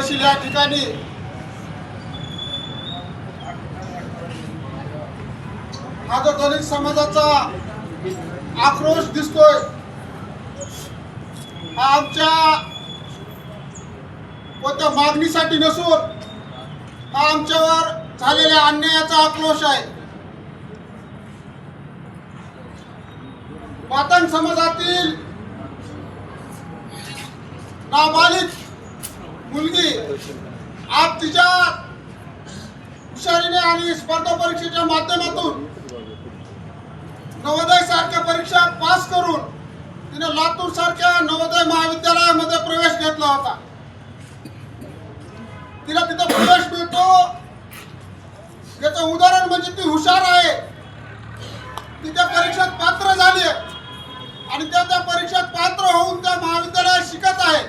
बशील या ठिकाणी हा जो दलित समाजाचा आक्रोश दिसतोय हा आमच्या कोणत्या मागणीसाठी नसून हा आमच्यावर झालेल्या अन्यायाचा आक्रोश आहे। मातंग समाजातील नाबालिग मुलगी आज तिच्या हुशारीने आणि स्पर्धा परीक्षेच्या माध्यमातून नवोदय सारख्या परीक्षा पास करून तिने लातूर सारख्या नवोदय महाविद्यालयामध्ये प्रवेश घेतला होता। तिला तिथे प्रवेश मिळतो याचं उदाहरण म्हणजे ती हुशार आहे, ती त्या परीक्षेत पात्र झाली आहे आणि त्या परीक्षेत पात्र होऊन त्या महाविद्यालयात शिकत आहे।